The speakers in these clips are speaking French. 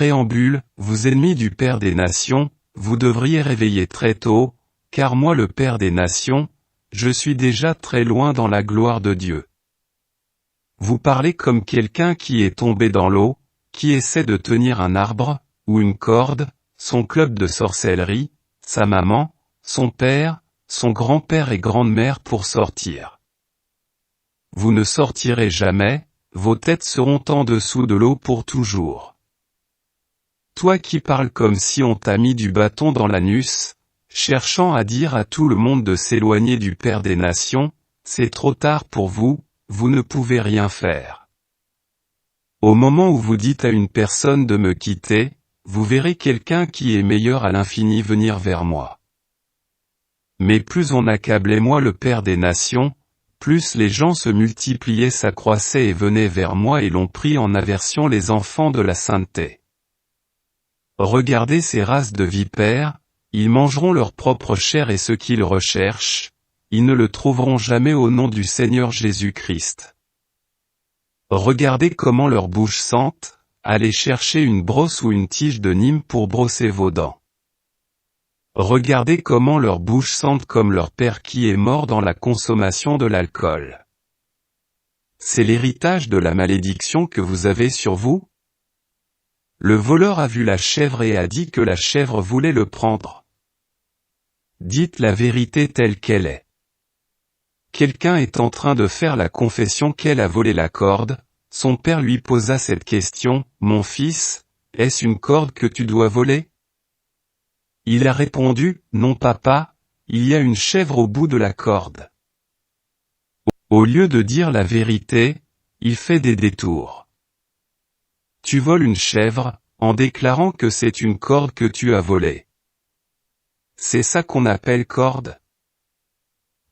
préambule, vous ennemis du Père des Nations, vous devriez réveiller très tôt, car moi le Père des Nations, je suis déjà très loin dans la gloire de Dieu. Vous parlez comme quelqu'un qui est tombé dans l'eau, qui essaie de tenir un arbre, ou une corde, son club de sorcellerie, sa maman, son père, son grand-père et grande-mère pour sortir. Vous ne sortirez jamais, vos têtes seront en dessous de l'eau pour toujours. Toi qui parles comme si on t'a mis du bâton dans l'anus, cherchant à dire à tout le monde de s'éloigner du Père des Nations, c'est trop tard pour vous, vous ne pouvez rien faire. Au moment où vous dites à une personne de me quitter, vous verrez quelqu'un qui est meilleur à l'infini venir vers moi. Mais plus on accablait moi le Père des Nations, plus les gens se multipliaient, s'accroissaient et venaient vers moi et l'ont pris en aversion les enfants de la sainteté. Regardez ces races de vipères, ils mangeront leur propre chair et ce qu'ils recherchent, ils ne le trouveront jamais au nom du Seigneur Jésus-Christ. Regardez comment leur bouche sente, allez chercher une brosse ou une tige de Nîmes pour brosser vos dents. Regardez comment leur bouche sente comme leur père qui est mort dans la consommation de l'alcool. C'est l'héritage de la malédiction que vous avez sur vous? Le voleur a vu la chèvre et a dit que la chèvre voulait le prendre. Dites la vérité telle qu'elle est. Quelqu'un est en train de faire la confession qu'elle a volé la corde, son père lui posa cette question, « Mon fils, est-ce une corde que tu dois voler ?» Il a répondu, « Non papa, il y a une chèvre au bout de la corde. » Au lieu de dire la vérité, il fait des détours. Tu voles une chèvre, en déclarant que c'est une corde que tu as volée. C'est ça qu'on appelle corde.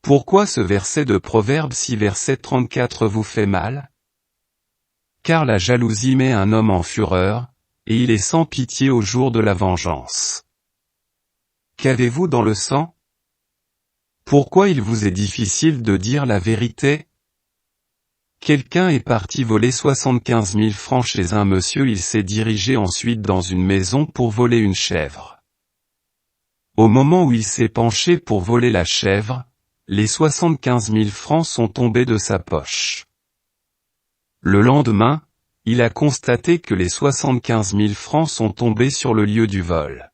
Pourquoi ce verset de Proverbe 6 verset 34 vous fait mal? Car la jalousie met un homme en fureur, et il est sans pitié au jour de la vengeance. Qu'avez-vous dans le sang? Pourquoi il vous est difficile de dire la vérité? Quelqu'un est parti voler 75 000 francs chez un monsieur, il s'est dirigé ensuite dans une maison pour voler une chèvre. Au moment où il s'est penché pour voler la chèvre, les 75 000 francs sont tombés de sa poche. Le lendemain, il a constaté que les 75 000 francs sont tombés sur le lieu du vol.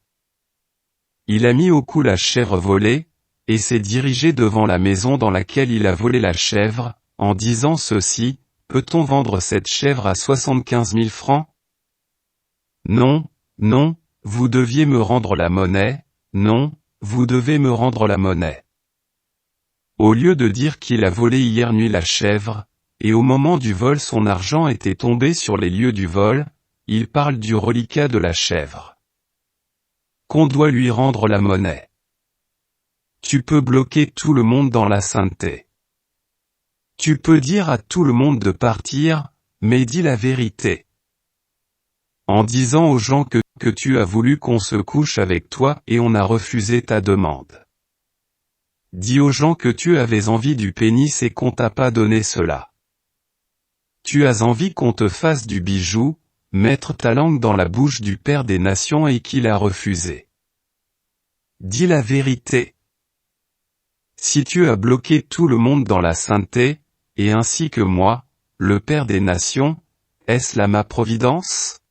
Il a mis au cou la chèvre volée, et s'est dirigé devant la maison dans laquelle il a volé la chèvre, en disant ceci, « Peut-on vendre cette chèvre à 75 000 francs? Non, non, vous deviez me rendre la monnaie, non, vous devez me rendre la monnaie. » Au lieu de dire qu'il a volé hier nuit la chèvre, et au moment du vol son argent était tombé sur les lieux du vol, il parle du reliquat de la chèvre. Qu'on doit lui rendre la monnaie. Tu peux bloquer tout le monde dans la sainteté. Tu peux dire à tout le monde de partir, mais dis la vérité. En disant aux gens que tu as voulu qu'on se couche avec toi et on a refusé ta demande. Dis aux gens que tu avais envie du pénis et qu'on t'a pas donné cela. Tu as envie qu'on te fasse du bijou, mettre ta langue dans la bouche du Père des Nations et qu'il a refusé. Dis la vérité. Si tu as bloqué tout le monde dans la sainteté, et ainsi que moi, le Père des Nations, est-ce là ma providence?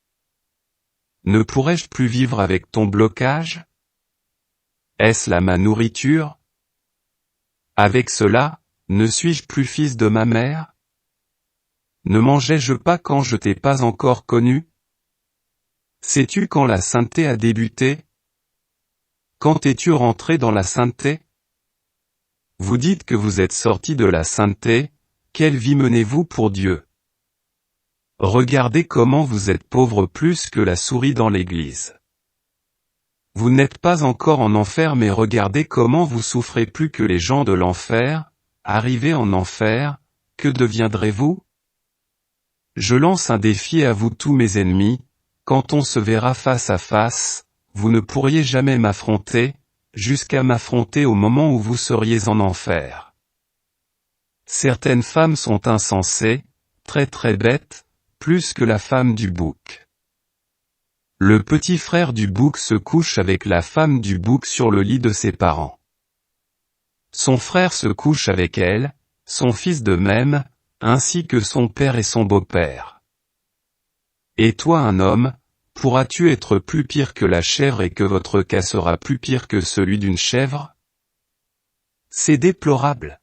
Ne pourrais-je plus vivre avec ton blocage? Est-ce là ma nourriture? Avec cela, ne suis-je plus fils de ma mère? Ne mangeais-je pas quand je t'ai pas encore connu? Sais-tu quand la sainteté a débuté? Quand es-tu rentré dans la sainteté? Vous dites que vous êtes sorti de la sainteté, quelle vie menez-vous pour Dieu? Regardez comment vous êtes pauvre plus que la souris dans l'église. Vous n'êtes pas encore en enfer mais regardez comment vous souffrez plus que les gens de l'enfer, arrivés en enfer, que deviendrez-vous? Je lance un défi à vous tous mes ennemis, quand on se verra face à face, vous ne pourriez jamais m'affronter, jusqu'à m'affronter au moment où vous seriez en enfer. Certaines femmes sont insensées, très très bêtes, plus que la femme du bouc. Le petit frère du bouc se couche avec la femme du bouc sur le lit de ses parents. Son frère se couche avec elle, son fils de même, ainsi que son père et son beau-père. Et toi un homme, pourras-tu être plus pire que la chèvre et que votre cas sera plus pire que celui d'une chèvre? C'est déplorable.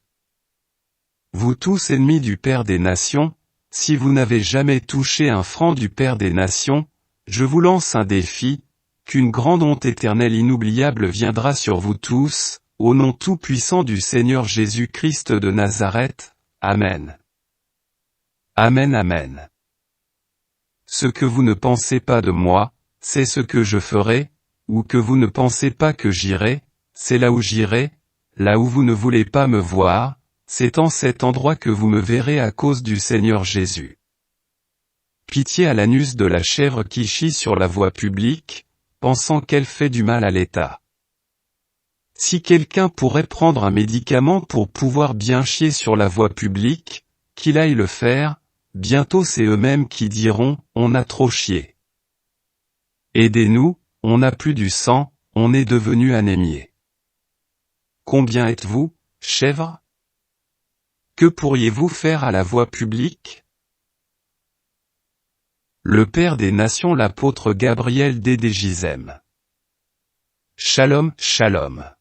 Vous tous ennemis du Père des Nations, si vous n'avez jamais touché un franc du Père des Nations, je vous lance un défi, qu'une grande honte éternelle inoubliable viendra sur vous tous, au nom tout-puissant du Seigneur Jésus-Christ de Nazareth. Amen. Amen Amen. Ce que vous ne pensez pas de moi, c'est ce que je ferai, ou que vous ne pensez pas que j'irai, c'est là où j'irai, là où vous ne voulez pas me voir, c'est en cet endroit que vous me verrez à cause du Seigneur Jésus. Pitié à l'anus de la chèvre qui chie sur la voie publique, pensant qu'elle fait du mal à l'État. Si quelqu'un pourrait prendre un médicament pour pouvoir bien chier sur la voie publique, qu'il aille le faire, bientôt c'est eux-mêmes qui diront, on a trop chié. Aidez-nous, on n'a plus du sang, on est devenu anémié. Combien êtes-vous, chèvres? Que pourriez-vous faire à la voie publique? Le Père des Nations l'apôtre Gabriel Dédé Gizem. Shalom, shalom.